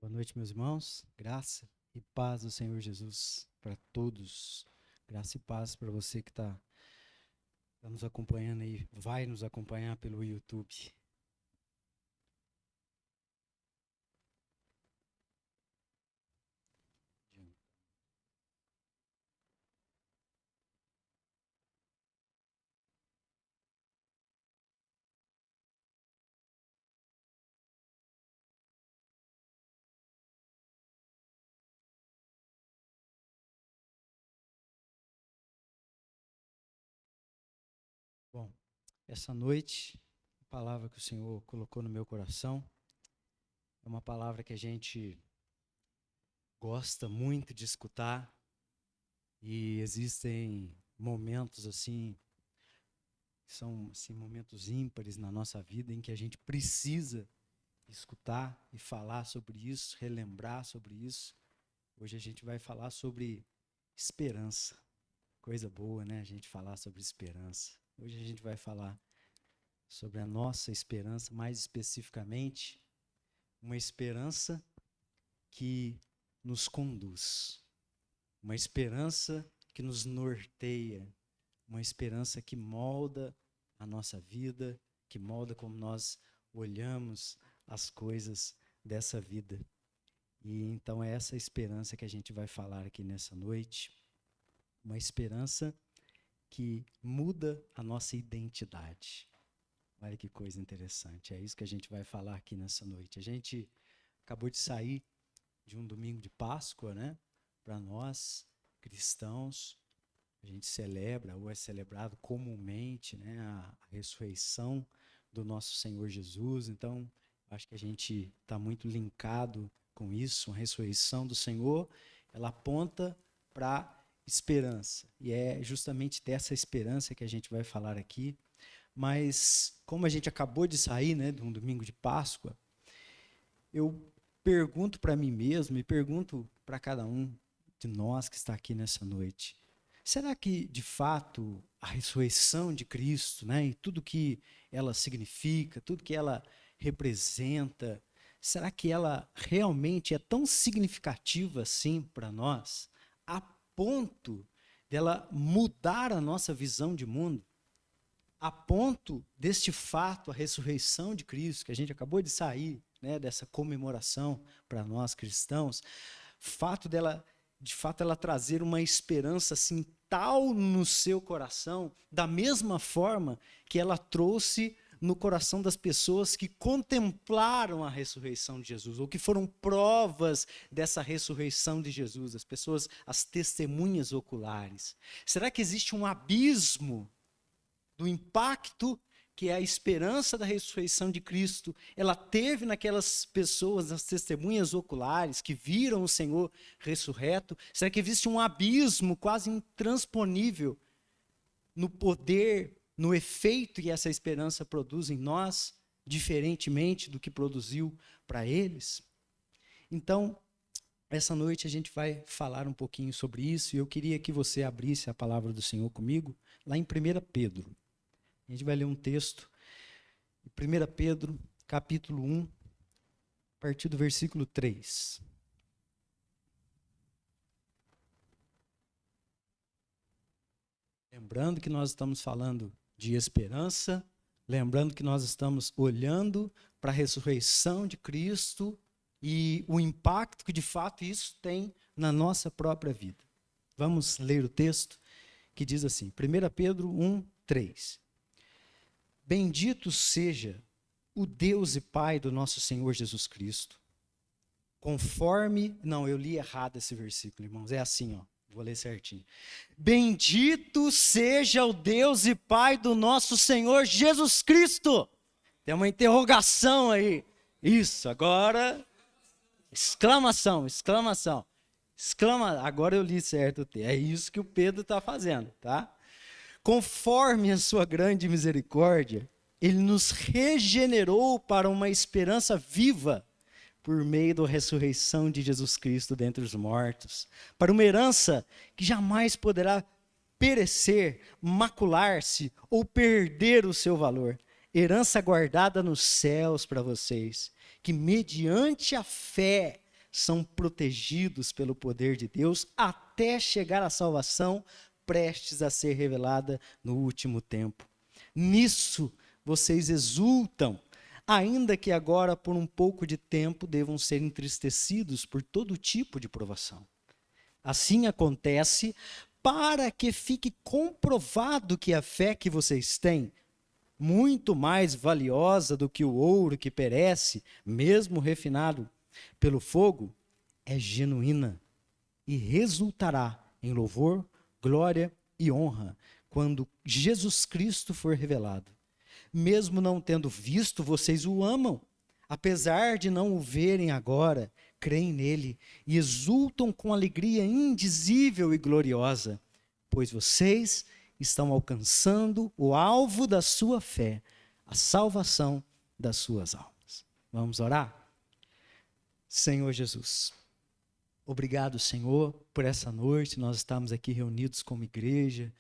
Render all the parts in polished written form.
Boa noite, meus irmãos. Graça e paz do Senhor Jesus para todos. Graça e paz para você que está nos acompanhando aí, vai nos acompanhar pelo YouTube. Bom, essa noite, a palavra que o Senhor colocou no meu coração é uma palavra que a gente gosta muito de escutar e existem momentos assim, que são assim, momentos ímpares na nossa vida em que a gente precisa escutar e falar sobre isso, relembrar sobre isso. Hoje a gente vai falar sobre esperança. Coisa boa, né? A gente falar sobre esperança. Hoje a gente vai falar sobre a nossa esperança, mais especificamente, uma esperança que nos conduz, uma esperança que nos norteia, uma esperança que molda a nossa vida, que molda como nós olhamos as coisas dessa vida. E então é essa esperança que a gente vai falar aqui nessa noite, uma esperança que muda a nossa identidade. Olha que coisa interessante, é isso que a gente vai falar aqui nessa noite. A gente acabou de sair de um domingo de Páscoa, né? Para nós, cristãos, a gente celebra, ou é celebrado comumente, né? A ressurreição do nosso Senhor Jesus. Então, acho que a gente está muito linkado com isso. A ressurreição do Senhor, ela aponta para esperança. E é justamente dessa esperança que a gente vai falar aqui. Mas, como a gente acabou de sair, né, de um domingo de Páscoa, eu pergunto para mim mesmo e pergunto para cada um de nós que está aqui nessa noite: será que, de fato, a ressurreição de Cristo, né, e tudo que ela significa, tudo que ela representa, será que ela realmente é tão significativa assim para nós, a ponto dela mudar a nossa visão de mundo? A ponto deste fato, a ressurreição de Cristo, que a gente acabou de sair, né, dessa comemoração para nós cristãos, de fato ela trazer uma esperança assim tal no seu coração, da mesma forma que ela trouxe no coração das pessoas que contemplaram a ressurreição de Jesus, ou que foram provas dessa ressurreição de Jesus, as pessoas, as testemunhas oculares. Será que existe um abismo do impacto que a esperança da ressurreição de Cristo, ela teve naquelas pessoas, nas testemunhas oculares, que viram o Senhor ressurreto? Será que existe um abismo quase intransponível no poder, no efeito que essa esperança produz em nós, diferentemente do que produziu para eles? Então, essa noite a gente vai falar um pouquinho sobre isso, e eu queria que você abrisse a palavra do Senhor comigo, lá em 1 Pedro. A gente vai ler um texto, 1 Pedro, capítulo 1, a partir do versículo 3. Lembrando que nós estamos falando de esperança, lembrando que nós estamos olhando para a ressurreição de Cristo e o impacto que de fato isso tem na nossa própria vida. Vamos ler o texto que diz assim, 1 Pedro 1, 3. Bendito seja o Deus e Pai do nosso Senhor Jesus Cristo, conforme... Não, eu li errado esse versículo, irmãos, é assim, ó, vou ler certinho. Bendito seja o Deus e Pai do nosso Senhor Jesus Cristo. Tem uma interrogação aí. Isso, agora... Exclamação, exclamação. Agora eu li certo. É isso que o Pedro está fazendo, tá? Conforme a sua grande misericórdia, ele nos regenerou para uma esperança viva por meio da ressurreição de Jesus Cristo dentre os mortos, para uma herança que jamais poderá perecer, macular-se ou perder o seu valor. Herança guardada nos céus para vocês, que mediante a fé são protegidos pelo poder de Deus até chegar à salvação prestes a ser revelada no último tempo. Nisso vocês exultam, ainda que agora por um pouco de tempo devam ser entristecidos por todo tipo de provação. Assim acontece para que fique comprovado que a fé que vocês têm, muito mais valiosa do que o ouro que perece, mesmo refinado pelo fogo, é genuína e resultará em louvor, glória e honra quando Jesus Cristo for revelado. Mesmo não tendo visto, vocês o amam. Apesar de não o verem agora, creem nele e exultam com alegria indizível e gloriosa, pois vocês estão alcançando o alvo da sua fé, a salvação das suas almas. Vamos orar? Senhor Jesus, obrigado, Senhor, por essa noite, nós estamos aqui reunidos como igreja.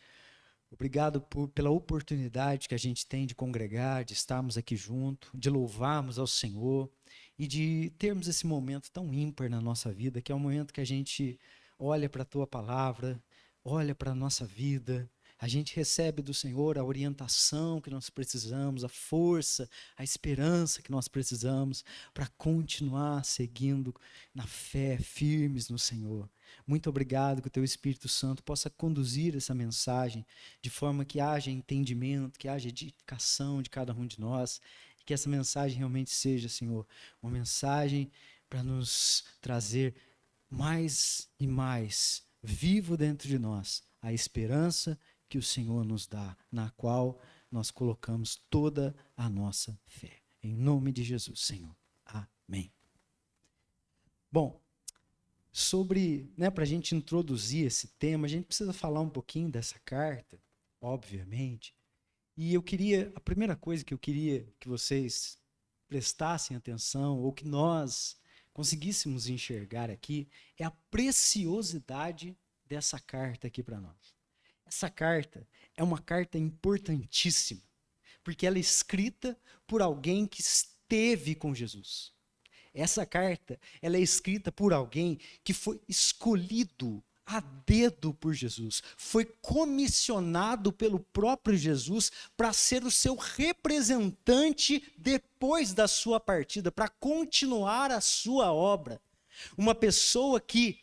Obrigado pela oportunidade que a gente tem de congregar, de estarmos aqui junto, de louvarmos ao Senhor e de termos esse momento tão ímpar na nossa vida, que é o momento que a gente olha para a Tua palavra, olha para a nossa vida, a gente recebe do Senhor a orientação que nós precisamos, a força, a esperança que nós precisamos para continuar seguindo na fé, firmes no Senhor. Muito obrigado que o Teu Espírito Santo possa conduzir essa mensagem de forma que haja entendimento, que haja edificação de cada um de nós, e que essa mensagem realmente seja, Senhor, uma mensagem para nos trazer mais e mais vivo dentro de nós a esperança que o Senhor nos dá, na qual nós colocamos toda a nossa fé. Em nome de Jesus, Senhor. Amém. Bom, para a gente introduzir esse tema, a gente precisa falar um pouquinho dessa carta, obviamente. E a primeira coisa que eu queria que vocês prestassem atenção, ou que nós conseguíssemos enxergar aqui, é a preciosidade dessa carta aqui para nós. Essa carta é uma carta importantíssima, porque ela é escrita por alguém que esteve com Jesus. Essa carta, ela é escrita por alguém que foi escolhido a dedo por Jesus, foi comissionado pelo próprio Jesus para ser o seu representante depois da sua partida, para continuar a sua obra. Uma pessoa que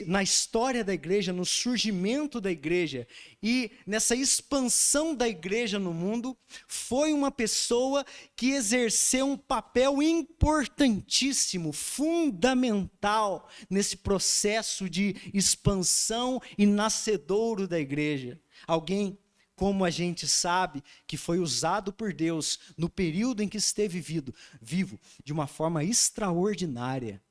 na história da igreja, no surgimento da igreja e nessa expansão da igreja no mundo, foi uma pessoa que exerceu um papel importantíssimo, fundamental nesse processo de expansão e nascedouro da igreja. Alguém, como a gente sabe, que foi usado por Deus no período em que esteve vivo de uma forma extraordinária.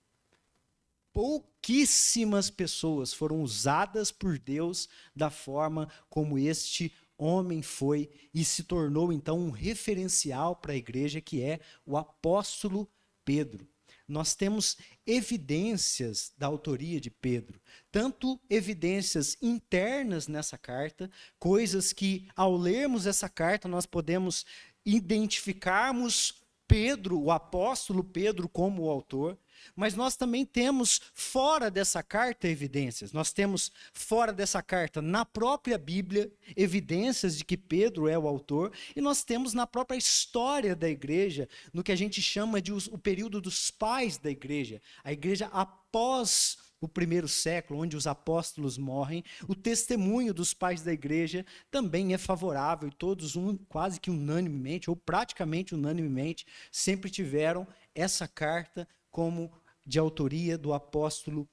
Pouquíssimas pessoas foram usadas por Deus da forma como este homem foi e se tornou então um referencial para a igreja, que é o apóstolo Pedro. Nós temos evidências da autoria de Pedro, tanto evidências internas nessa carta, coisas que ao lermos essa carta nós podemos identificarmos Pedro, o apóstolo Pedro, como o autor. Mas nós também temos fora dessa carta evidências. Nós temos fora dessa carta, na própria Bíblia, evidências de que Pedro é o autor. E nós temos na própria história da igreja, no que a gente chama de o período dos pais da igreja. A igreja após o primeiro século, onde os apóstolos morrem, o testemunho dos pais da igreja também é favorável. E todos, quase que unanimemente, ou praticamente unanimemente, sempre tiveram essa carta como de autoria do apóstolo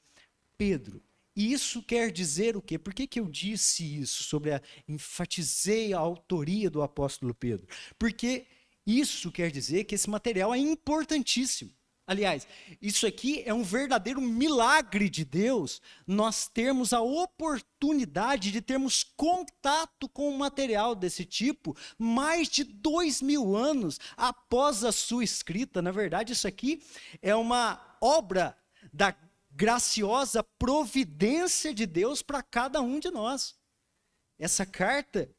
Pedro. E isso quer dizer o quê? Por que eu disse isso, enfatizei a autoria do apóstolo Pedro? Porque isso quer dizer que esse material é importantíssimo. Aliás, isso aqui é um verdadeiro milagre de Deus, nós termos a oportunidade de termos contato com um material desse tipo mais de 2000 anos após a sua escrita. Na verdade, isso aqui é uma obra da graciosa providência de Deus para cada um de nós. Essa carta,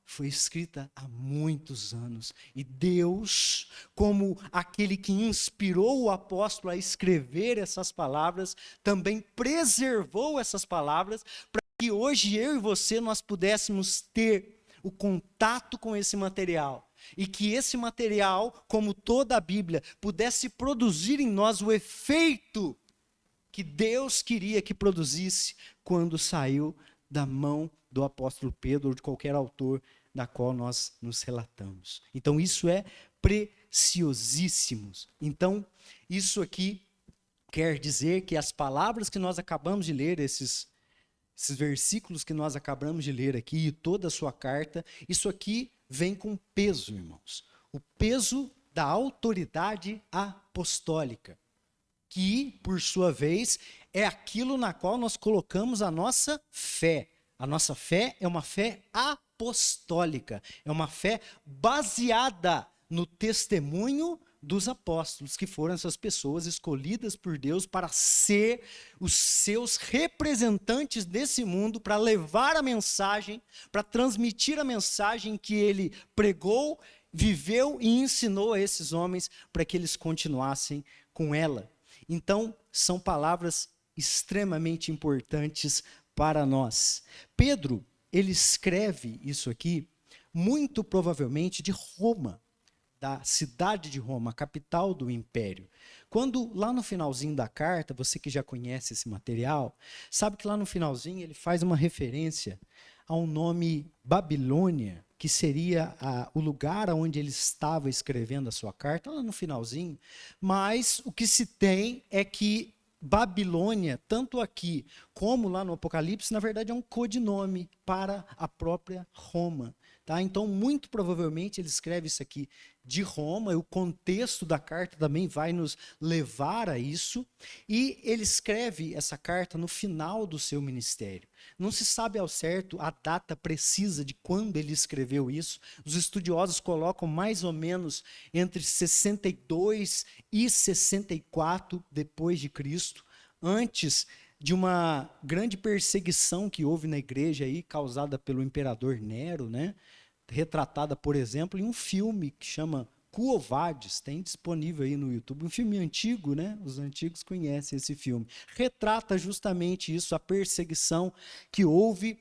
foi escrita há muitos anos. E Deus, como aquele que inspirou o apóstolo a escrever essas palavras, também preservou essas palavras para que hoje eu e você nós pudéssemos ter o contato com esse material. E que esse material, como toda a Bíblia, pudesse produzir em nós o efeito que Deus queria que produzisse quando saiu da mão do apóstolo Pedro ou de qualquer autor da qual nós nos relatamos. Então isso é preciosíssimo. Então isso aqui quer dizer que as palavras que nós acabamos de ler, esses versículos que nós acabamos de ler aqui e toda a sua carta, isso aqui vem com peso, irmãos. O peso da autoridade apostólica, que, por sua vez, é aquilo na qual nós colocamos a nossa fé. A nossa fé é uma fé apostólica, é uma fé baseada no testemunho dos apóstolos, que foram essas pessoas escolhidas por Deus para ser os seus representantes desse mundo, para levar a mensagem, para transmitir a mensagem que ele pregou, viveu e ensinou a esses homens para que eles continuassem com ela. Então, são palavras extremamente importantes para nós. Pedro, ele escreve isso aqui, muito provavelmente de Roma, da cidade de Roma, capital do império. Quando lá no finalzinho da carta, você que já conhece esse material, sabe que lá no finalzinho ele faz uma referência ao nome Babilônia, que seria o lugar onde ele estava escrevendo a sua carta, lá no finalzinho. Mas o que se tem é que Babilônia, tanto aqui como lá no Apocalipse, na verdade é um codinome para a própria Roma. Tá? Então, muito provavelmente, ele escreve isso aqui de Roma, e o contexto da carta também vai nos levar a isso, e ele escreve essa carta no final do seu ministério. Não se sabe ao certo a data precisa de quando ele escreveu isso. Os estudiosos colocam mais ou menos entre 62 e 64 depois de Cristo, antes de uma grande perseguição que houve na igreja aí, causada pelo imperador Nero, né? Retratada, por exemplo, em um filme que chama Quo Vadis, tem disponível aí no YouTube, um filme antigo, né? Os antigos conhecem esse filme. Retrata justamente isso, a perseguição que houve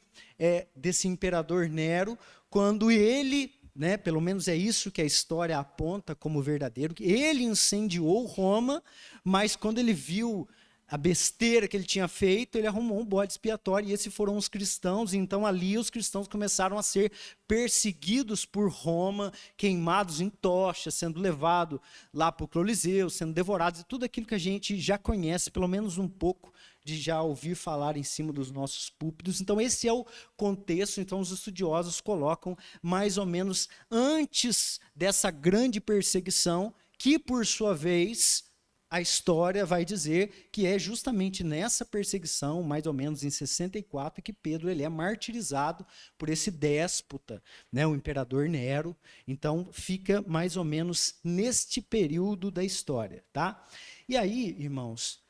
desse imperador Nero, quando ele, né, pelo menos é isso que a história aponta como verdadeiro, que ele incendiou Roma, mas quando ele viu a besteira que ele tinha feito, ele arrumou um bode expiatório, e esses foram os cristãos. Então ali os cristãos começaram a ser perseguidos por Roma, queimados em tochas, sendo levados lá para o Coliseu, sendo devorados, e tudo aquilo que a gente já conhece, pelo menos um pouco, de já ouvir falar em cima dos nossos púlpitos. Então esse é o contexto. Então os estudiosos colocam mais ou menos antes dessa grande perseguição, que por sua vez a história vai dizer que é justamente nessa perseguição, mais ou menos em 64, que Pedro ele é martirizado por esse déspota, né, o imperador Nero. Então fica mais ou menos neste período da história, tá? E aí, irmãos,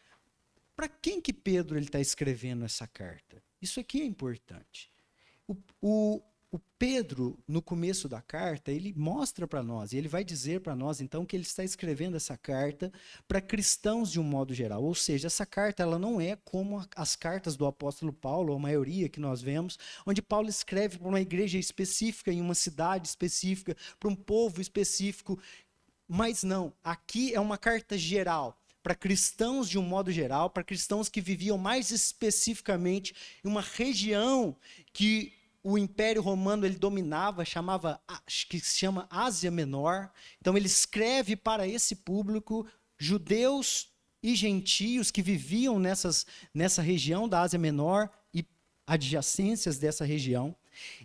para quem que Pedro está escrevendo essa carta? Isso aqui é importante. O Pedro, no começo da carta, ele mostra para nós, e ele vai dizer para nós, então, que ele está escrevendo essa carta para cristãos de um modo geral. Ou seja, essa carta ela não é como as cartas do apóstolo Paulo, a maioria que nós vemos, onde Paulo escreve para uma igreja específica, em uma cidade específica, para um povo específico. Mas não, aqui é uma carta geral, para cristãos de um modo geral, para cristãos que viviam mais especificamente em uma região que o Império Romano ele dominava, que se chama Ásia Menor. Então ele escreve para esse público, judeus e gentios que viviam nessa região da Ásia Menor e adjacências dessa região.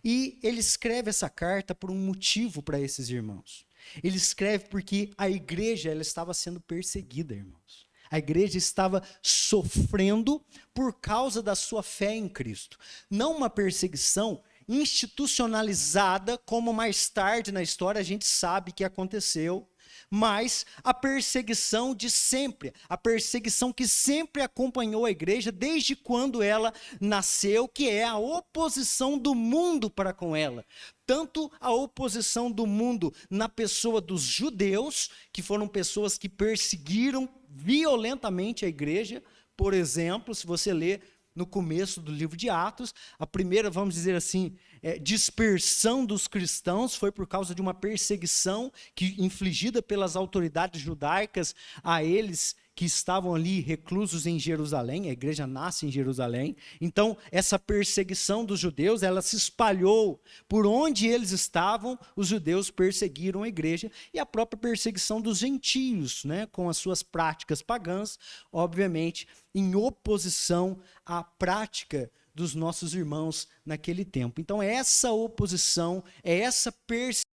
E ele escreve essa carta por um motivo para esses irmãos. Ele escreve porque a igreja ela estava sendo perseguida, irmãos. A igreja estava sofrendo por causa da sua fé em Cristo. Não uma perseguição institucionalizada, como mais tarde na história a gente sabe que aconteceu, mas a perseguição de sempre, a perseguição que sempre acompanhou a igreja desde quando ela nasceu, que é a oposição do mundo para com ela. Tanto a oposição do mundo na pessoa dos judeus, que foram pessoas que perseguiram violentamente a igreja. Por exemplo, se você ler no começo do livro de Atos, a primeira, vamos dizer assim, dispersão dos cristãos foi por causa de uma perseguição infligida pelas autoridades judaicas a eles que estavam ali reclusos em Jerusalém. A igreja nasce em Jerusalém. Então, essa perseguição dos judeus, ela se espalhou por onde eles estavam. Os judeus perseguiram a igreja, e a própria perseguição dos gentios, né, com as suas práticas pagãs, obviamente, em oposição à prática dos nossos irmãos naquele tempo. Então, essa oposição, essa perseguição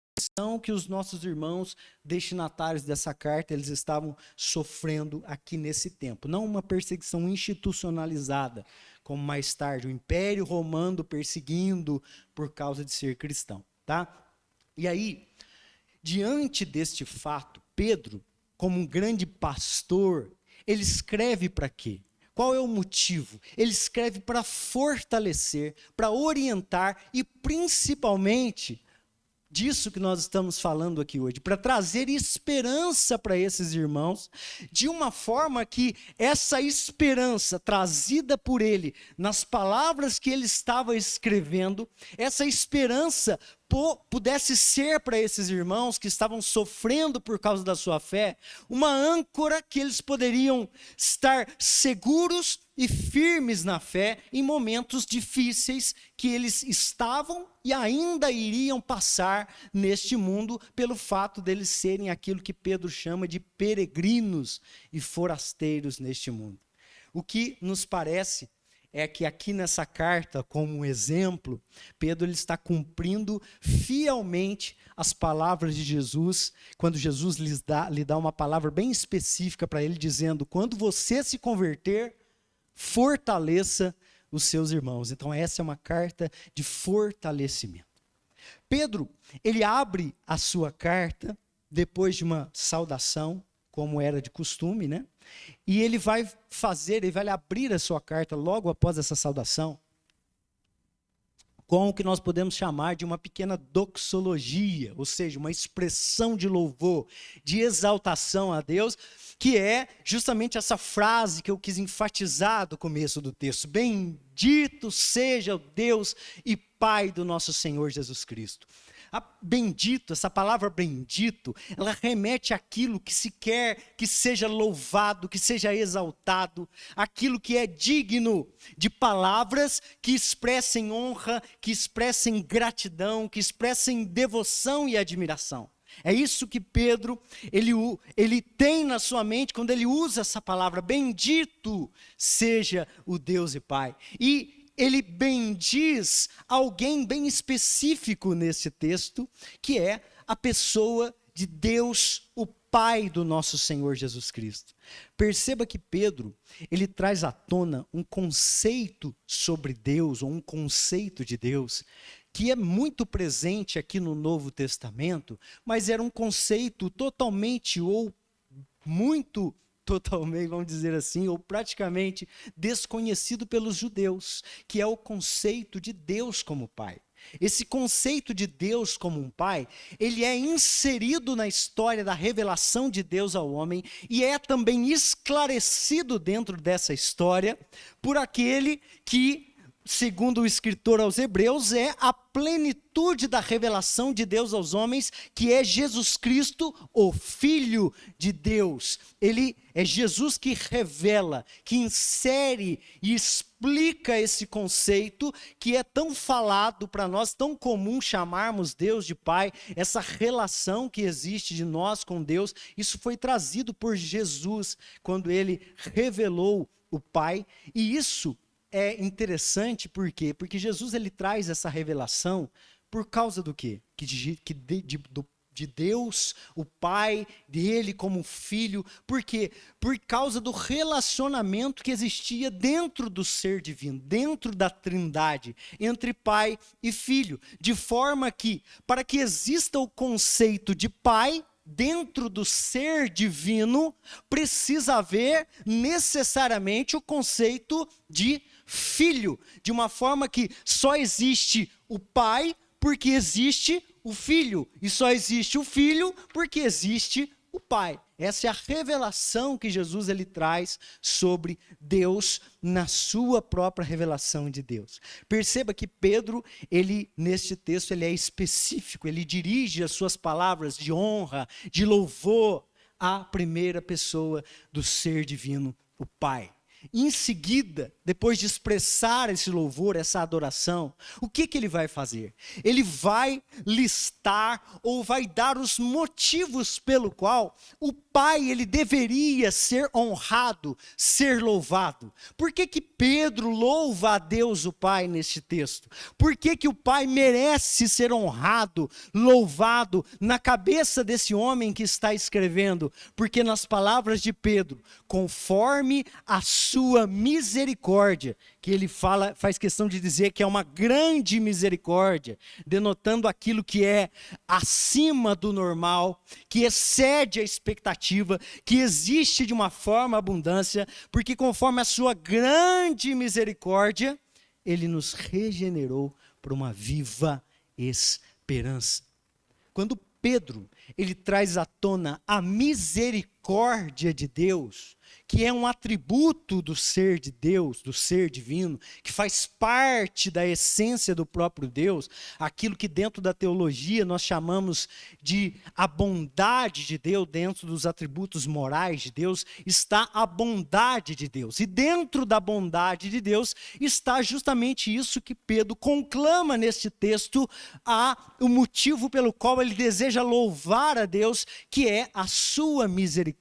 que os nossos irmãos destinatários dessa carta, eles estavam sofrendo aqui nesse tempo. Não uma perseguição institucionalizada, como mais tarde o Império Romano perseguindo por causa de ser cristão, tá? E aí, diante deste fato, Pedro, como um grande pastor, ele escreve para quê? Qual é o motivo? Ele escreve para fortalecer, para orientar e principalmente disso que nós estamos falando aqui hoje, para trazer esperança para esses irmãos, de uma forma que essa esperança trazida por ele, nas palavras que ele estava escrevendo, essa esperança pudesse ser para esses irmãos que estavam sofrendo por causa da sua fé, uma âncora que eles poderiam estar seguros e firmes na fé em momentos difíceis que eles estavam e ainda iriam passar neste mundo, pelo fato deles serem aquilo que Pedro chama de peregrinos e forasteiros neste mundo. O que nos parece é que aqui nessa carta, como um exemplo, Pedro ele está cumprindo fielmente as palavras de Jesus, quando Jesus lhe dá uma palavra bem específica para ele, dizendo: quando você se converter, fortaleça os seus irmãos. Então essa é uma carta de fortalecimento. Pedro, ele abre a sua carta depois de uma saudação, como era de costume, né? E ele vai abrir a sua carta logo após essa saudação, com o que nós podemos chamar de uma pequena doxologia, ou seja, uma expressão de louvor, de exaltação a Deus, que é justamente essa frase que eu quis enfatizar do começo do texto: bendito seja o Deus e Pai do nosso Senhor Jesus Cristo. Bendito, essa palavra bendito, ela remete àquilo que se quer que seja louvado, que seja exaltado, aquilo que é digno de palavras que expressem honra, que expressem gratidão, que expressem devoção e admiração. É isso que Pedro, ele tem na sua mente quando ele usa essa palavra: bendito seja o Deus e Pai. E ele bendiz alguém bem específico nesse texto, que é a pessoa de Deus, o Pai do nosso Senhor Jesus Cristo. Perceba que Pedro, ele traz à tona um conceito sobre Deus, ou um conceito de Deus, que é muito presente aqui no Novo Testamento, mas era um conceito totalmente vamos dizer assim, ou praticamente desconhecido pelos judeus, que é o conceito de Deus como Pai. Esse conceito de Deus como um Pai, ele é inserido na história da revelação de Deus ao homem e é também esclarecido dentro dessa história por aquele que, segundo o escritor aos Hebreus, é a plenitude da revelação de Deus aos homens, que é Jesus Cristo, o Filho de Deus. Ele é Jesus que revela, que insere e explica esse conceito que é tão falado para nós, tão comum chamarmos Deus de Pai, essa relação que existe de nós com Deus. Isso foi trazido por Jesus quando ele revelou o Pai, e isso é interessante. Por quê? Porque Jesus ele traz essa revelação por causa do quê? De Deus, o Pai, dele como filho. Por quê? Por causa do relacionamento que existia dentro do ser divino, dentro da Trindade, entre Pai e Filho. De forma que, para que exista o conceito de Pai, dentro do ser divino, precisa haver necessariamente o conceito de filho, de uma forma que só existe o pai porque existe o filho, e só existe o filho porque existe o pai. Essa é a revelação que Jesus ele traz sobre Deus na sua própria revelação de Deus. Perceba que Pedro, ele neste texto, ele é específico, ele dirige as suas palavras de honra, de louvor à primeira pessoa do ser divino, o Pai. Em seguida, depois de expressar esse louvor, essa adoração, o que ele vai fazer? Ele vai listar ou vai dar os motivos pelo qual o Pai ele deveria ser honrado, ser louvado. Por que Pedro louva a Deus o Pai neste texto? Por que o Pai merece ser honrado, louvado na cabeça desse homem que está escrevendo? Porque nas palavras de Pedro, conforme a sua misericórdia, que ele faz questão de dizer que é uma grande misericórdia, denotando aquilo que é acima do normal, que excede a expectativa, que existe de uma forma abundância, porque conforme a sua grande misericórdia, ele nos regenerou por uma viva esperança. Quando Pedro, ele traz à tona a misericórdia de Deus, que é um atributo do ser de Deus, do ser divino, que faz parte da essência do próprio Deus, aquilo que dentro da teologia nós chamamos de a bondade de Deus, dentro dos atributos morais de Deus, está a bondade de Deus. E dentro da bondade de Deus está justamente isso que Pedro conclama neste texto, o motivo pelo qual ele deseja louvar a Deus, que é a sua misericórdia.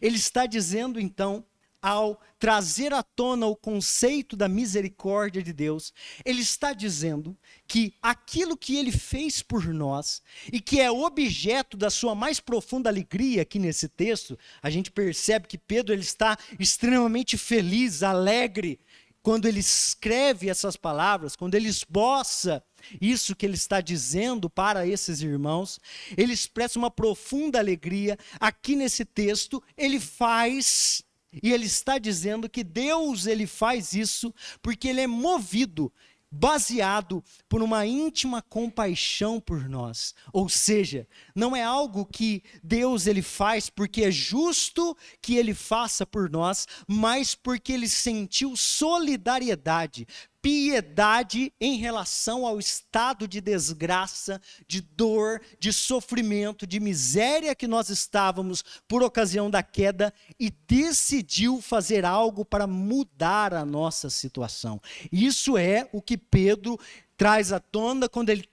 Ele está dizendo então, ao trazer à tona o conceito da misericórdia de Deus, ele está dizendo que aquilo que ele fez por nós e que é objeto da sua mais profunda alegria aqui nesse texto, a gente percebe que Pedro ele está extremamente feliz, alegre, quando ele escreve essas palavras, quando ele esboça isso que ele está dizendo para esses irmãos, ele expressa uma profunda alegria. Aqui nesse texto, ele faz, e ele está dizendo que Deus ele faz isso porque ele é movido, baseado por uma íntima compaixão por nós. Ou seja, não é algo que Deus ele faz porque é justo que ele faça por nós, mas porque ele sentiu solidariedade, piedade em relação ao estado de desgraça, de dor, de sofrimento, de miséria que nós estávamos por ocasião da queda e decidiu fazer algo para mudar a nossa situação. Isso é o que Pedro traz à tona quando ele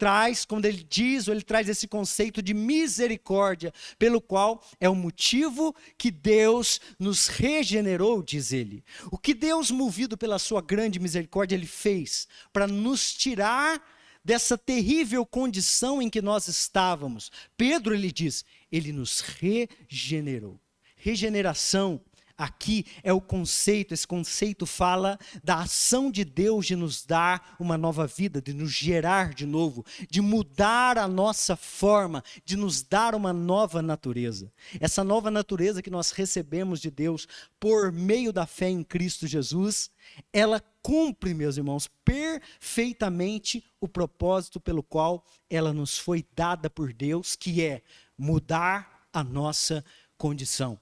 diz, ou ele traz esse conceito de misericórdia, pelo qual é o motivo que Deus nos regenerou, diz ele. O que Deus, movido pela sua grande misericórdia, ele fez para nos tirar dessa terrível condição em que nós estávamos. Pedro, ele diz, ele nos regenerou. Regeneração, aqui é o conceito, esse conceito fala da ação de Deus de nos dar uma nova vida, de nos gerar de novo, de mudar a nossa forma, de nos dar uma nova natureza. Essa nova natureza que nós recebemos de Deus por meio da fé em Cristo Jesus, ela cumpre, meus irmãos, perfeitamente o propósito pelo qual ela nos foi dada por Deus, que é mudar a nossa condição.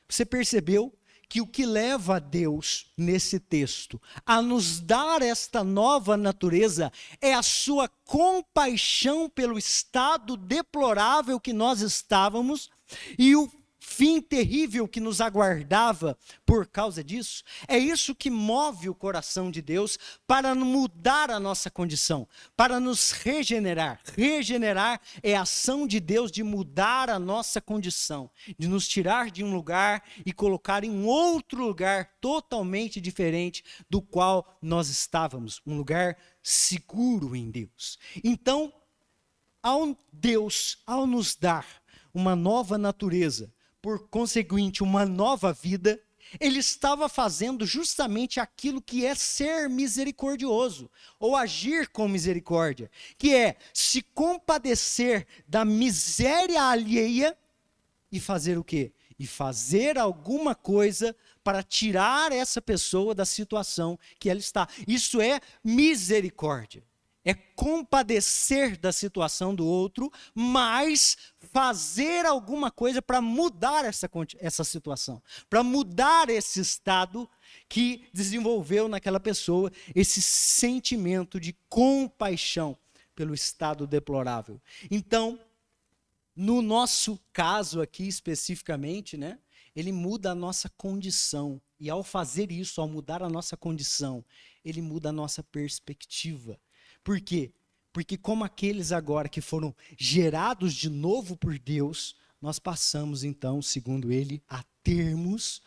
Você percebeu que o que leva a Deus, nesse texto, a nos dar esta nova natureza é a sua compaixão pelo estado deplorável que nós estávamos e o fim terrível que nos aguardava por causa disso? É isso que move o coração de Deus para mudar a nossa condição, para nos regenerar. Regenerar é a ação de Deus de mudar a nossa condição, de nos tirar de um lugar e colocar em outro lugar totalmente diferente do qual nós estávamos, um lugar seguro em Deus. Então, Deus, ao nos dar uma nova natureza, por conseguinte, uma nova vida, ele estava fazendo justamente aquilo que é ser misericordioso, ou agir com misericórdia, que é se compadecer da miséria alheia e fazer o quê? E fazer alguma coisa para tirar essa pessoa da situação que ela está. Isso é misericórdia. É compadecer da situação do outro, mas fazer alguma coisa para mudar essa situação, para mudar esse estado que desenvolveu naquela pessoa, esse sentimento de compaixão pelo estado deplorável. Então, no nosso caso aqui especificamente, né, ele muda a nossa condição. E ao fazer isso, ao mudar a nossa condição, ele muda a nossa perspectiva. Por quê? Porque como aqueles agora que foram gerados de novo por Deus, nós passamos então, segundo ele, a termos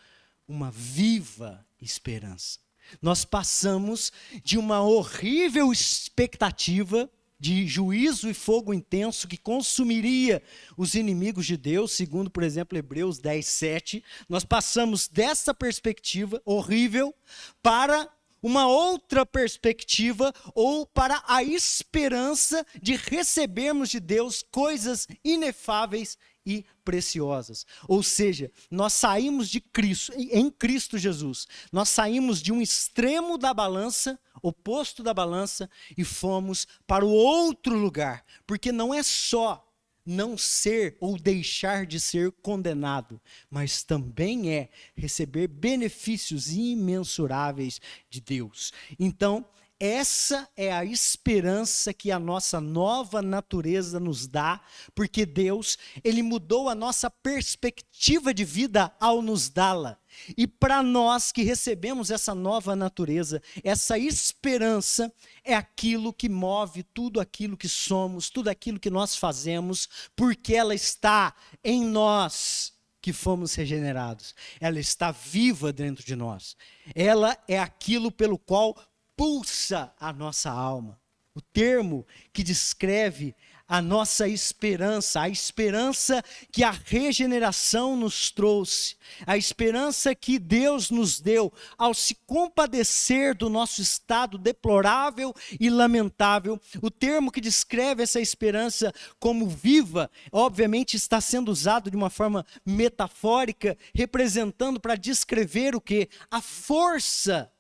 uma viva esperança. Nós passamos de uma horrível expectativa de juízo e fogo intenso que consumiria os inimigos de Deus, segundo, por exemplo, Hebreus 10:7. Nós passamos dessa perspectiva horrível para uma outra perspectiva, ou para a esperança de recebermos de Deus coisas inefáveis e preciosas. Ou seja, nós saímos de Cristo, em Cristo Jesus, nós saímos de um extremo da balança, oposto da balança, e fomos para o outro lugar, porque não é só não ser ou deixar de ser condenado, mas também é receber benefícios imensuráveis de Deus. Então, essa é a esperança que a nossa nova natureza nos dá, porque Deus, ele mudou a nossa perspectiva de vida ao nos dá-la. E para nós que recebemos essa nova natureza, essa esperança é aquilo que move tudo aquilo que somos, tudo aquilo que nós fazemos, porque ela está em nós que fomos regenerados. Ela está viva dentro de nós. Ela é aquilo pelo qual pulsa a nossa alma. O termo que descreve a nossa esperança, a esperança que a regeneração nos trouxe, a esperança que Deus nos deu ao se compadecer do nosso estado deplorável e lamentável. O termo que descreve essa esperança como viva, obviamente está sendo usado de uma forma metafórica, representando para descrever o quê? A força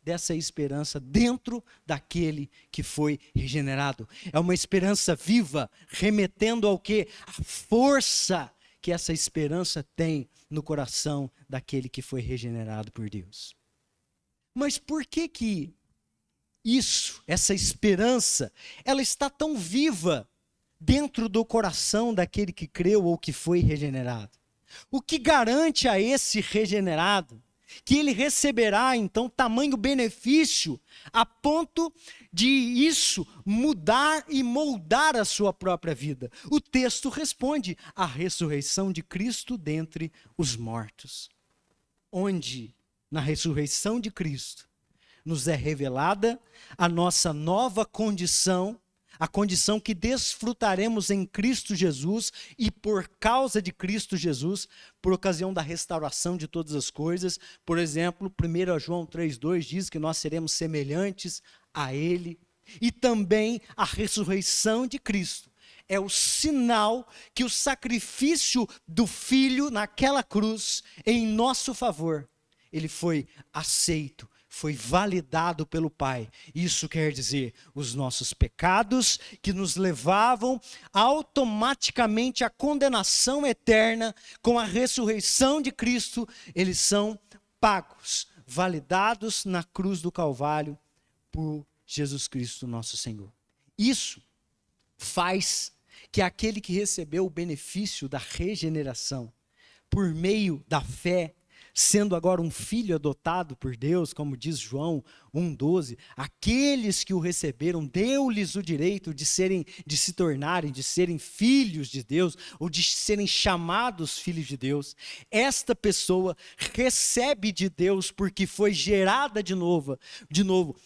dessa esperança dentro daquele que foi regenerado. É uma esperança viva, remetendo ao quê? A força que essa esperança tem no coração daquele que foi regenerado por Deus. Mas por que isso, essa esperança, ela está tão viva dentro do coração daquele que creu ou que foi regenerado? O que garante a esse regenerado que ele receberá, então, tamanho benefício, a ponto de isso mudar e moldar a sua própria vida? O texto responde: a ressurreição de Cristo dentre os mortos. Onde, na ressurreição de Cristo, nos é revelada a nossa nova condição, a condição que desfrutaremos em Cristo Jesus e por causa de Cristo Jesus, por ocasião da restauração de todas as coisas. Por exemplo, 1 João 3,2 diz que nós seremos semelhantes a Ele. E também a ressurreição de Cristo é o sinal que o sacrifício do Filho naquela cruz, em nosso favor, ele foi aceito, foi validado pelo Pai. Isso quer dizer, os nossos pecados que nos levavam automaticamente à condenação eterna, com a ressurreição de Cristo, eles são pagos, validados na cruz do Calvário por Jesus Cristo, nosso Senhor. Isso faz que aquele que recebeu o benefício da regeneração, por meio da fé, sendo agora um filho adotado por Deus, como diz João 1,12, aqueles que o receberam, deu-lhes o direito de se tornarem, de serem filhos de Deus, ou de serem chamados filhos de Deus. Esta pessoa recebe de Deus porque foi gerada de novo,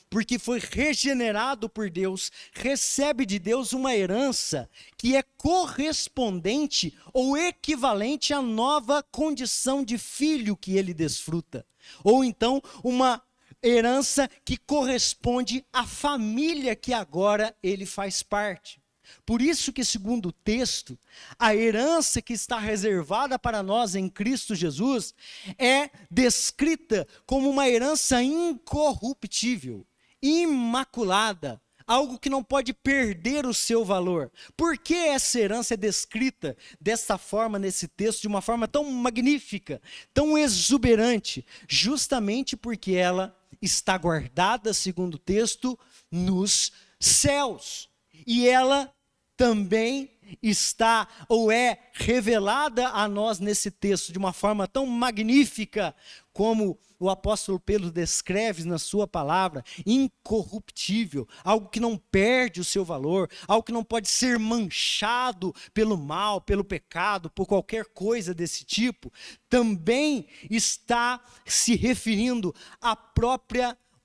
porque foi regenerado por Deus, recebe de Deus uma herança que é correspondente ou equivalente à nova condição de filho que ele desfruta. Ou então uma herança que corresponde à família que agora ele faz parte. Por isso que, segundo o texto, a herança que está reservada para nós em Cristo Jesus é descrita como uma herança incorruptível, imaculada, algo que não pode perder o seu valor. Por que essa herança é descrita dessa forma nesse texto, de uma forma tão magnífica, tão exuberante? Justamente porque ela está guardada, segundo o texto, nos céus. E ela também está ou é revelada a nós nesse texto de uma forma tão magnífica, como o apóstolo Pedro descreve na sua palavra, incorruptível, algo que não perde o seu valor, algo que não pode ser manchado pelo mal, pelo pecado, por qualquer coisa desse tipo. Também está se referindo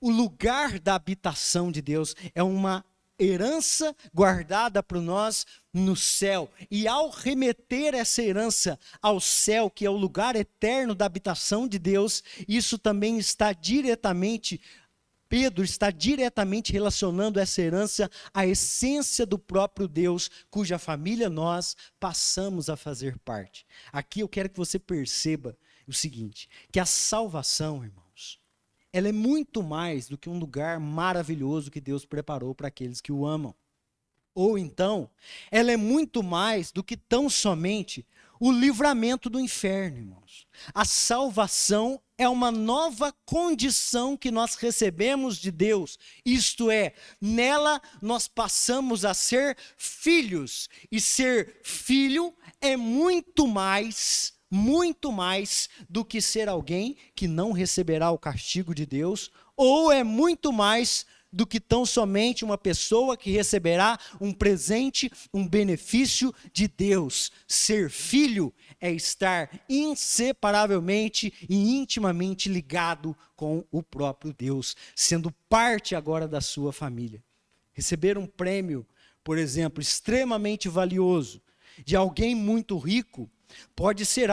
o lugar da habitação de Deus. É uma herança guardada para nós no céu. E ao remeter essa herança ao céu, que é o lugar eterno da habitação de Deus, isso também está diretamente, Pedro está diretamente relacionando essa herança à essência do próprio Deus, cuja família nós passamos a fazer parte. Aqui eu quero que você perceba o seguinte, que a salvação, irmãos, ela é muito mais do que um lugar maravilhoso que Deus preparou para aqueles que o amam. Ou então, ela é muito mais do que tão somente o livramento do inferno, irmãos. A salvação é uma nova condição que nós recebemos de Deus. Isto é, nela nós passamos a ser filhos. E ser filho é muito mais do que ser alguém que não receberá o castigo de Deus, ou é muito mais do que tão somente uma pessoa que receberá um presente, um benefício de Deus. Ser filho é estar inseparavelmente e intimamente ligado com o próprio Deus, sendo parte agora da sua família. Receber um prêmio, por exemplo, extremamente valioso, de alguém muito rico, pode ser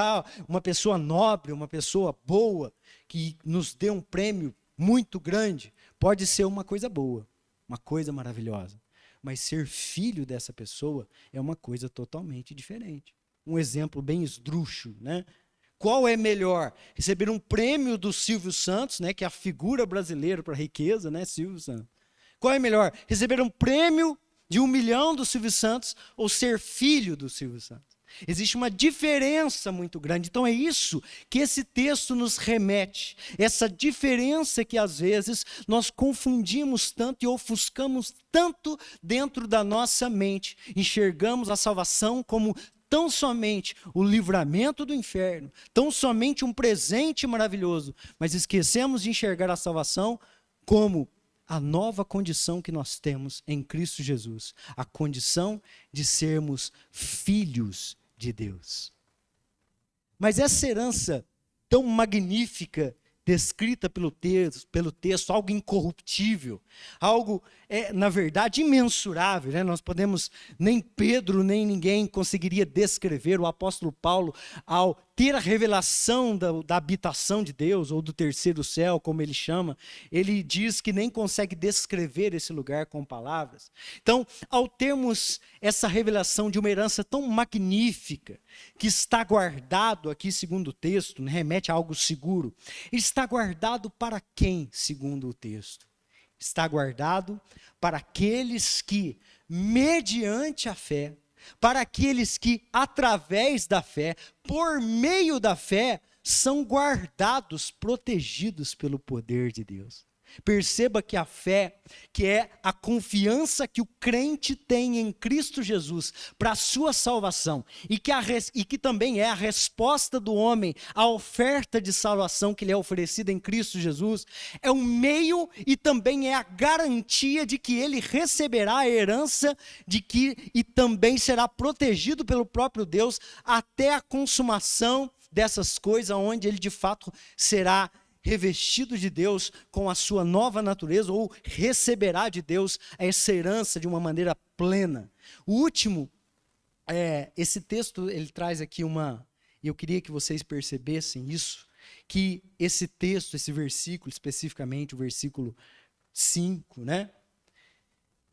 uma pessoa nobre, uma pessoa boa, que nos dê um prêmio muito grande, pode ser uma coisa boa, uma coisa maravilhosa. Mas ser filho dessa pessoa é uma coisa totalmente diferente. Um exemplo bem esdrúxulo, né? Qual é melhor? Receber um prêmio do Silvio Santos, né, que é a figura brasileira para a riqueza, né, Silvio Santos. Qual é melhor? Receber um prêmio de 1 milhão do Silvio Santos ou ser filho do Silvio Santos? Existe uma diferença muito grande. Então é isso que esse texto nos remete. Essa diferença que às vezes nós confundimos tanto e ofuscamos tanto dentro da nossa mente. Enxergamos a salvação como tão somente o livramento do inferno, tão somente um presente maravilhoso, mas esquecemos de enxergar a salvação como a nova condição que nós temos em Cristo Jesus, a condição de sermos filhos de Deus. Mas essa herança tão magnífica, descrita pelo texto, algo incorruptível, algo, na verdade, imensurável, né? Nós podemos, nem Pedro, nem ninguém conseguiria descrever. O apóstolo Paulo, ao ter a revelação da habitação de Deus, ou do terceiro céu, como ele chama, ele diz que nem consegue descrever esse lugar com palavras. Então, ao termos essa revelação de uma herança tão magnífica, que está guardado aqui, segundo o texto, né, remete a algo seguro, está guardado para quem, segundo o texto? Está guardado para aqueles que, mediante a fé, para aqueles que, através da fé, por meio da fé, são guardados, protegidos pelo poder de Deus. Perceba que a fé, que é a confiança que o crente tem em Cristo Jesus para a sua salvação, e que também é a resposta do homem à oferta de salvação que lhe é oferecida em Cristo Jesus, é um meio e também é a garantia de que ele receberá a herança e também será protegido pelo próprio Deus até a consumação dessas coisas, onde ele de fato será revestido de Deus com a sua nova natureza, ou receberá de Deus essa herança de uma maneira plena. O último, esse texto ele traz aqui eu queria que vocês percebessem isso, que esse texto, esse versículo especificamente, o versículo 5, né,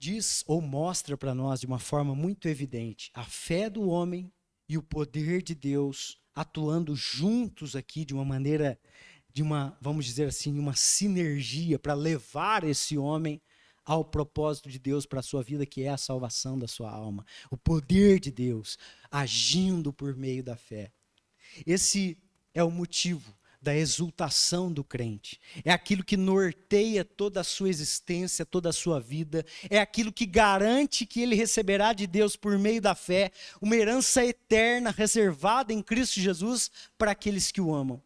diz ou mostra para nós de uma forma muito evidente a fé do homem e o poder de Deus atuando juntos aqui de uma maneira, vamos dizer assim, uma sinergia para levar esse homem ao propósito de Deus para a sua vida, que é a salvação da sua alma. O poder de Deus agindo por meio da fé. Esse é o motivo da exultação do crente. É aquilo que norteia toda a sua existência, toda a sua vida. É aquilo que garante que ele receberá de Deus por meio da fé uma herança eterna reservada em Cristo Jesus para aqueles que o amam.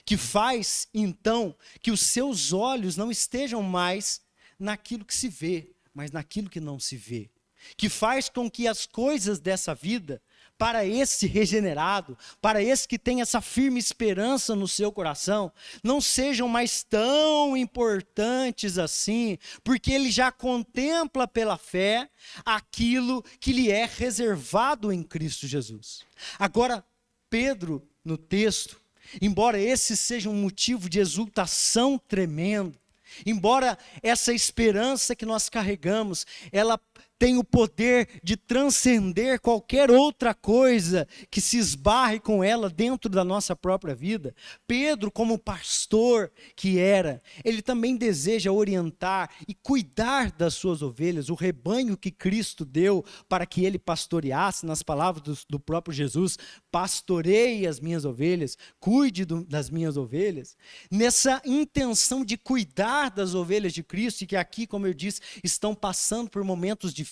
Que faz, então, que os seus olhos não estejam mais naquilo que se vê, mas naquilo que não se vê. Que faz com que as coisas dessa vida, para esse regenerado, para esse que tem essa firme esperança no seu coração, não sejam mais tão importantes assim, porque ele já contempla pela fé aquilo que lhe é reservado em Cristo Jesus. Agora, Pedro, no texto, embora esse seja um motivo de exultação tremendo, embora essa esperança que nós carregamos, ela tem o poder de transcender qualquer outra coisa que se esbarre com ela dentro da nossa própria vida. Pedro, como pastor que era, ele também deseja orientar e cuidar das suas ovelhas, o rebanho que Cristo deu para que ele pastoreasse, nas palavras do próprio Jesus: pastoreie as minhas ovelhas, cuide das minhas ovelhas. Nessa intenção de cuidar das ovelhas de Cristo, e que aqui, como eu disse, estão passando por momentos difíceis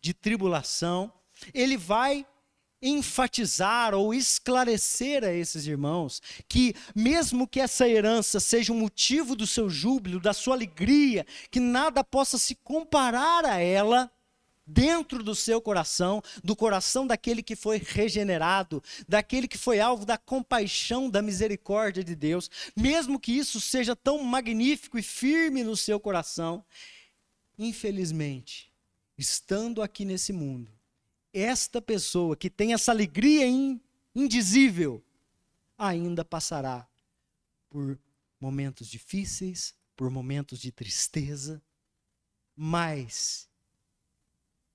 de tribulação, ele vai enfatizar ou esclarecer a esses irmãos que, mesmo que essa herança seja um motivo do seu júbilo, da sua alegria, que nada possa se comparar a ela, dentro do seu coração, do coração daquele que foi regenerado, daquele que foi alvo da compaixão, da misericórdia de Deus, mesmo que isso seja tão magnífico e firme no seu coração, infelizmente, estando aqui nesse mundo, esta pessoa que tem essa alegria indizível, ainda passará por momentos difíceis, por momentos de tristeza, mas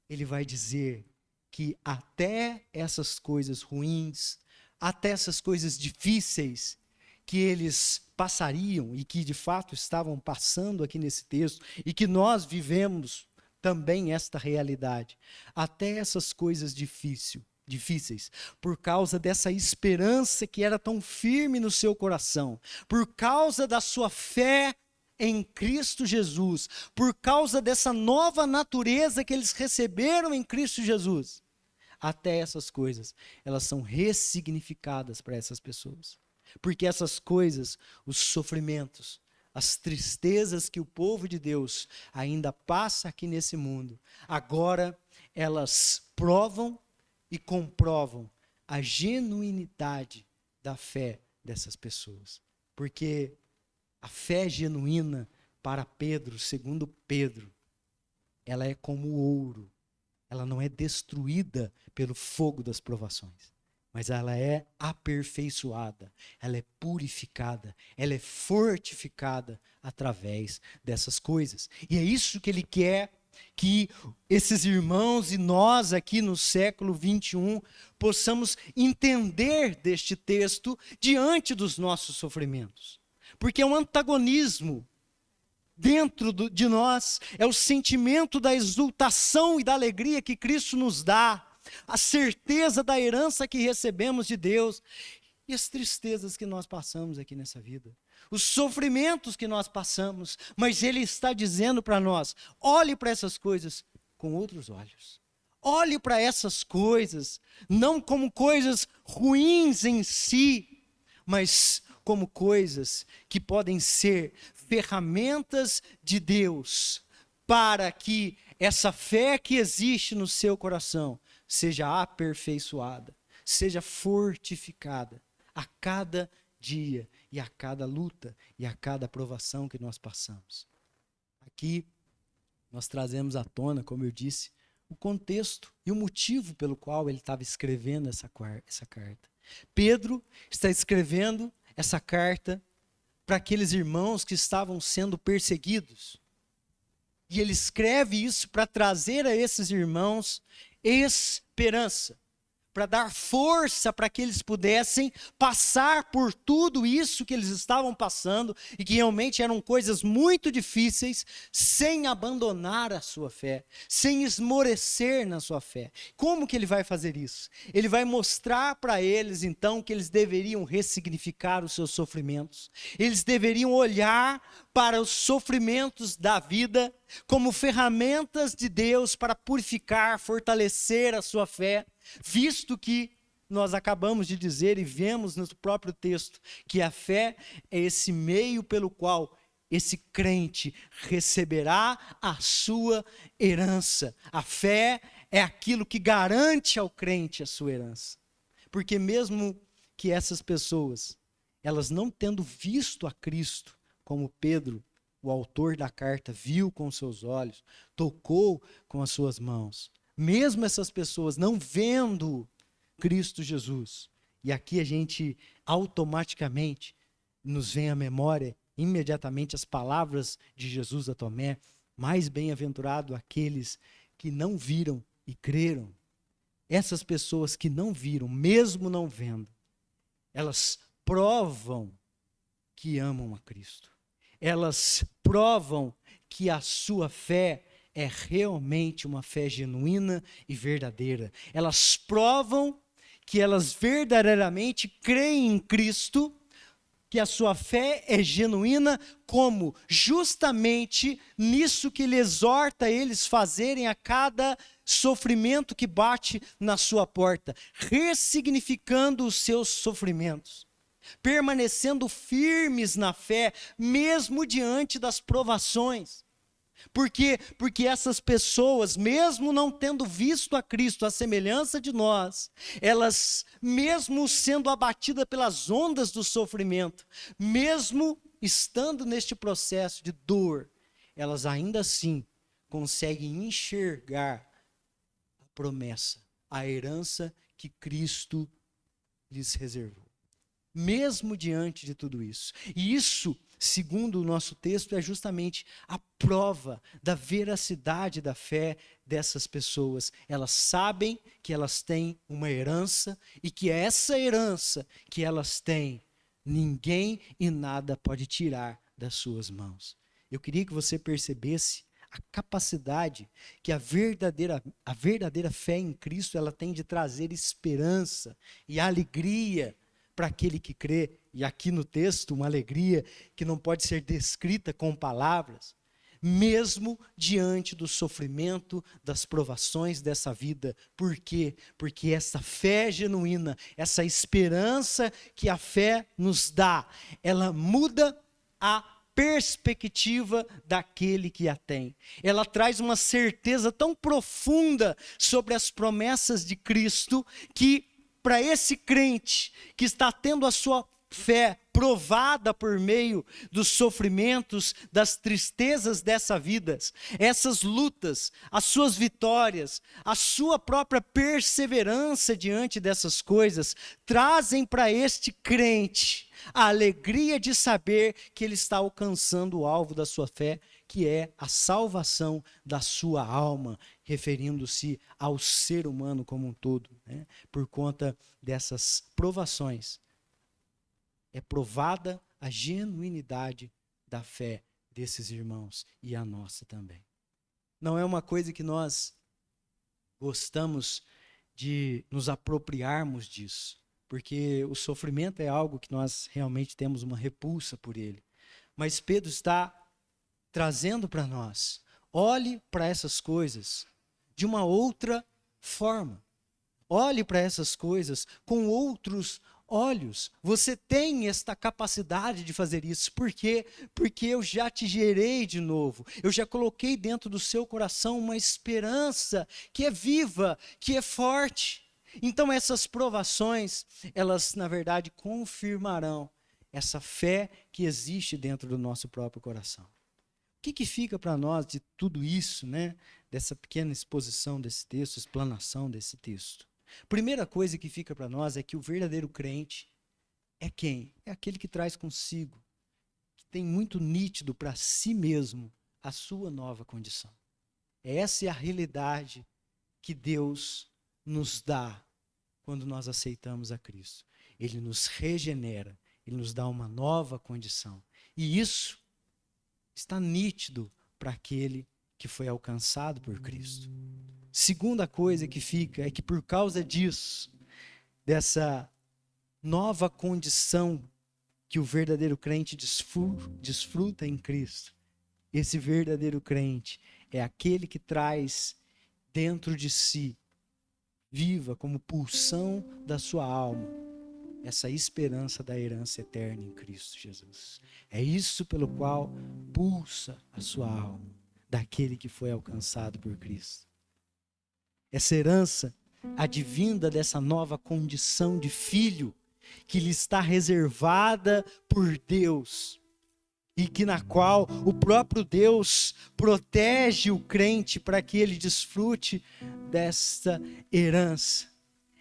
ele vai dizer que até essas coisas ruins, até essas coisas difíceis que eles passariam e que de fato estavam passando aqui nesse texto e que nós vivemos também esta realidade, até essas coisas difíceis, por causa dessa esperança que era tão firme no seu coração, por causa da sua fé em Cristo Jesus, por causa dessa nova natureza que eles receberam em Cristo Jesus, até essas coisas, elas são ressignificadas para essas pessoas. Porque essas coisas, os sofrimentos, as tristezas que o povo de Deus ainda passa aqui nesse mundo, agora elas provam e comprovam a genuinidade da fé dessas pessoas. Porque a fé genuína para Pedro, segundo Pedro, ela é como o ouro. Ela não é destruída pelo fogo das provações, mas ela é aperfeiçoada, ela é purificada, ela é fortificada através dessas coisas. E é isso que ele quer que esses irmãos e nós aqui no século 21 possamos entender deste texto diante dos nossos sofrimentos. Porque é um antagonismo dentro de nós, é o sentimento da exultação e da alegria que Cristo nos dá, a certeza da herança que recebemos de Deus e as tristezas que nós passamos aqui nessa vida, os sofrimentos que nós passamos, mas Ele está dizendo para nós: olhe para essas coisas com outros olhos, olhe para essas coisas não como coisas ruins em si, mas como coisas que podem ser ferramentas de Deus para que essa fé que existe no seu coração seja aperfeiçoada, seja fortificada a cada dia e a cada luta e a cada provação que nós passamos. Aqui nós trazemos à tona, como eu disse, o contexto e o motivo pelo qual ele estava escrevendo essa carta. Pedro está escrevendo essa carta para aqueles irmãos que estavam sendo perseguidos. E ele escreve isso para trazer a esses irmãos esperança, para dar força para que eles pudessem passar por tudo isso que eles estavam passando e que realmente eram coisas muito difíceis, sem abandonar a sua fé, sem esmorecer na sua fé. Como que ele vai fazer isso? Ele vai mostrar para eles então que eles deveriam ressignificar os seus sofrimentos. Eles deveriam olhar para os sofrimentos da vida como ferramentas de Deus para purificar, fortalecer a sua fé, visto que nós acabamos de dizer e vemos no próprio texto que a fé é esse meio pelo qual esse crente receberá a sua herança. A fé é aquilo que garante ao crente a sua herança. Porque mesmo que essas pessoas, elas não tendo visto a Cristo, como Pedro, o autor da carta, viu com seus olhos, tocou com as suas mãos, mesmo essas pessoas não vendo Cristo Jesus, e aqui a gente automaticamente nos vem à memória imediatamente as palavras de Jesus a Tomé: mais bem-aventurado aqueles que não viram e creram. Essas pessoas que não viram, mesmo não vendo, elas provam que amam a Cristo. Elas provam que a sua fé é realmente uma fé genuína e verdadeira. Elas provam que elas verdadeiramente creem em Cristo, que a sua fé é genuína, como justamente nisso que ele exorta eles fazerem a cada sofrimento que bate na sua porta, ressignificando os seus sofrimentos, permanecendo firmes na fé, mesmo diante das provações. Por quê? Porque essas pessoas, mesmo não tendo visto a Cristo à semelhança de nós, elas, mesmo sendo abatidas pelas ondas do sofrimento, mesmo estando neste processo de dor, elas ainda assim conseguem enxergar a promessa, a herança que Cristo lhes reservou. Mesmo diante de tudo isso. E isso, segundo o nosso texto, é justamente a prova da veracidade da fé dessas pessoas. Elas sabem que elas têm uma herança e que essa herança que elas têm, ninguém e nada pode tirar das suas mãos. Eu queria que você percebesse a capacidade que a verdadeira fé em Cristo ela tem de trazer esperança e alegria para aquele que crê, e aqui no texto uma alegria que não pode ser descrita com palavras, mesmo diante do sofrimento, das provações dessa vida. Por quê? Porque essa fé genuína, essa esperança que a fé nos dá, ela muda a perspectiva daquele que a tem. Ela traz uma certeza tão profunda sobre as promessas de Cristo que, para esse crente que está tendo a sua fé provada por meio dos sofrimentos, das tristezas dessa vida, essas lutas, as suas vitórias, a sua própria perseverança diante dessas coisas, trazem para este crente a alegria de saber que ele está alcançando o alvo da sua fé, que é a salvação da sua alma, referindo-se ao ser humano como um todo, né? Por conta dessas provações, é provada a genuinidade da fé desses irmãos e a nossa também. Não é uma coisa que nós gostamos de nos apropriarmos disso, porque o sofrimento é algo que nós realmente temos uma repulsa por ele. Mas Pedro está trazendo para nós, olhe para essas coisas de uma outra forma. Olhe para essas coisas com outros olhos. Você tem esta capacidade de fazer isso. Por quê? Porque eu já te gerei de novo. Eu já coloquei dentro do seu coração uma esperança que é viva, que é forte. Então essas provações, elas na verdade confirmarão essa fé que existe dentro do nosso próprio coração. O que fica para nós de tudo isso, né? Dessa pequena exposição desse texto, explanação desse texto? Primeira coisa que fica para nós é que o verdadeiro crente é quem? É aquele que traz consigo, que tem muito nítido para si mesmo a sua nova condição. Essa é a realidade que Deus nos dá quando nós aceitamos a Cristo. Ele nos regenera, Ele nos dá uma nova condição. E isso está nítido para aquele que foi alcançado por Cristo. Segunda coisa que fica é que por causa disso, dessa nova condição que o verdadeiro crente desfruta em Cristo, esse verdadeiro crente é aquele que traz dentro de si, viva como pulsão da sua alma, essa esperança da herança eterna em Cristo Jesus. É isso pelo qual pulsa a sua alma, daquele que foi alcançado por Cristo. Essa herança advinda dessa nova condição de filho, que lhe está reservada por Deus, e que na qual o próprio Deus protege o crente para que ele desfrute desta herança.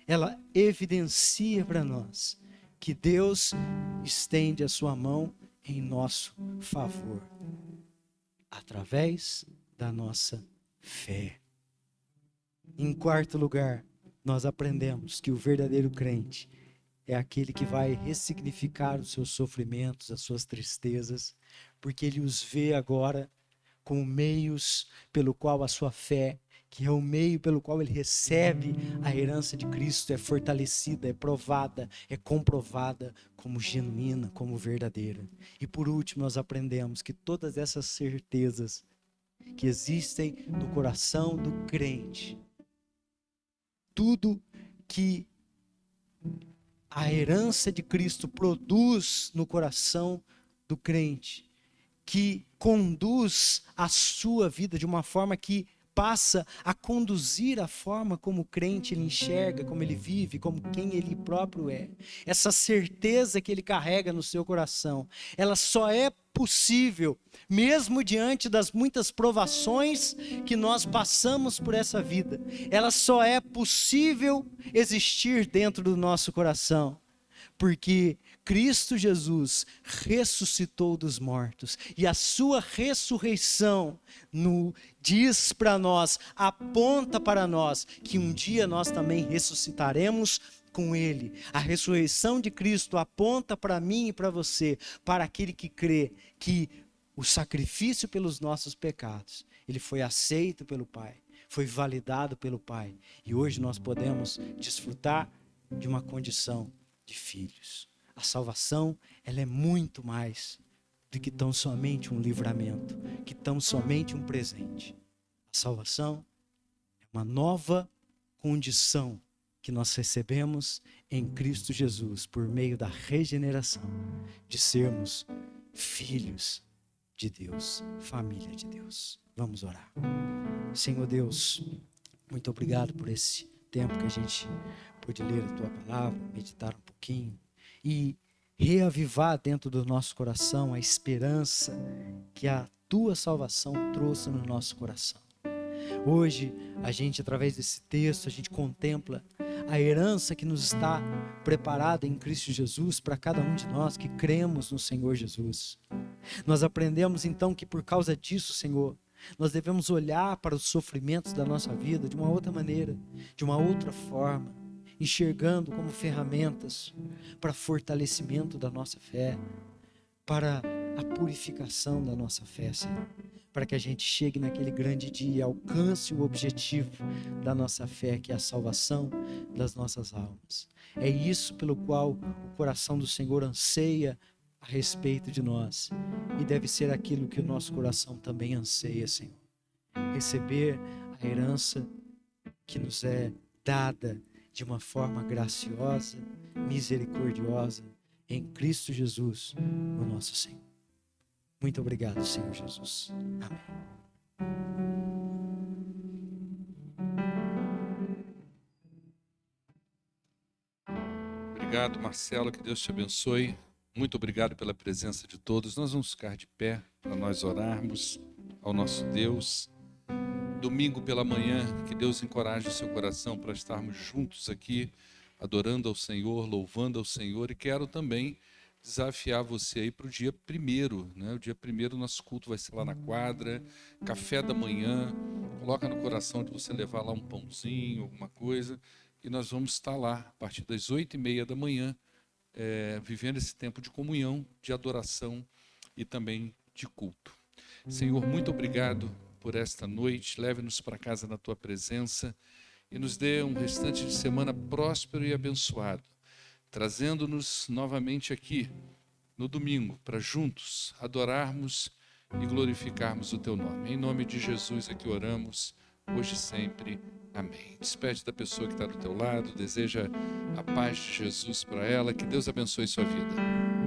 Ela evidencia para nós que Deus estende a sua mão em nosso favor, através da nossa fé. Em quarto lugar, nós aprendemos que o verdadeiro crente é aquele que vai ressignificar os seus sofrimentos, as suas tristezas, porque ele os vê agora como meios pelo qual a sua fé, que é o meio pelo qual ele recebe a herança de Cristo, é fortalecida, é provada, é comprovada como genuína, como verdadeira. E por último, nós aprendemos que todas essas certezas que existem no coração do crente, tudo que a herança de Cristo produz no coração do crente, que conduz a sua vida de uma forma que passa a conduzir a forma como o crente ele enxerga, como ele vive, como quem ele próprio é. Essa certeza que ele carrega no seu coração, ela só é possível mesmo diante das muitas provações que nós passamos por essa vida. Ela só é possível existir dentro do nosso coração, porque Cristo Jesus ressuscitou dos mortos, e a sua ressurreição diz para nós, aponta para nós, que um dia nós também ressuscitaremos com Ele. A ressurreição de Cristo aponta para mim e para você, para aquele que crê que o sacrifício pelos nossos pecados, ele foi aceito pelo Pai, foi validado pelo Pai, e hoje nós podemos desfrutar de uma condição de filhos. A salvação, ela é muito mais do que tão somente um livramento, que tão somente um presente. A salvação é uma nova condição que nós recebemos em Cristo Jesus, por meio da regeneração, de sermos filhos de Deus, família de Deus. Vamos orar. Senhor Deus, muito obrigado por esse tempo que a gente pôde ler a Tua Palavra, meditar um pouquinho e reavivar dentro do nosso coração a esperança que a Tua salvação trouxe no nosso coração. Hoje, a gente, através desse texto, a gente contempla a herança que nos está preparada em Cristo Jesus para cada um de nós que cremos no Senhor Jesus. Nós aprendemos então que por causa disso, Senhor, nós devemos olhar para os sofrimentos da nossa vida de uma outra maneira, de uma outra forma, enxergando como ferramentas para fortalecimento da nossa fé, para a purificação da nossa fé, Senhor, para que a gente chegue naquele grande dia e alcance o objetivo da nossa fé, que é a salvação das nossas almas. É isso pelo qual o coração do Senhor anseia a respeito de nós, e deve ser aquilo que o nosso coração também anseia, Senhor. Receber a herança que nos é dada de uma forma graciosa, misericordiosa, em Cristo Jesus, o nosso Senhor. Muito obrigado, Senhor Jesus. Amém. Obrigado, Marcelo, que Deus te abençoe. Muito obrigado pela presença de todos. Nós vamos ficar de pé para nós orarmos ao nosso Deus. Domingo pela manhã, que Deus encoraje o seu coração para estarmos juntos aqui, adorando ao Senhor, louvando ao Senhor. E quero também desafiar você aí para o dia 1º, né? O dia 1º nosso culto vai ser lá na quadra, café da manhã, coloca no coração de você levar lá um pãozinho, alguma coisa, e nós vamos estar lá a partir das 8h30 da manhã, vivendo esse tempo de comunhão, de adoração e também de culto. Senhor, muito obrigado por esta noite, leve-nos para casa na Tua presença e nos dê um restante de semana próspero e abençoado, trazendo-nos novamente aqui no domingo para juntos adorarmos e glorificarmos o Teu nome. Em nome de Jesus é que oramos, hoje e sempre. Amém. Despede da pessoa que está do teu lado, deseja a paz de Jesus para ela, que Deus abençoe sua vida.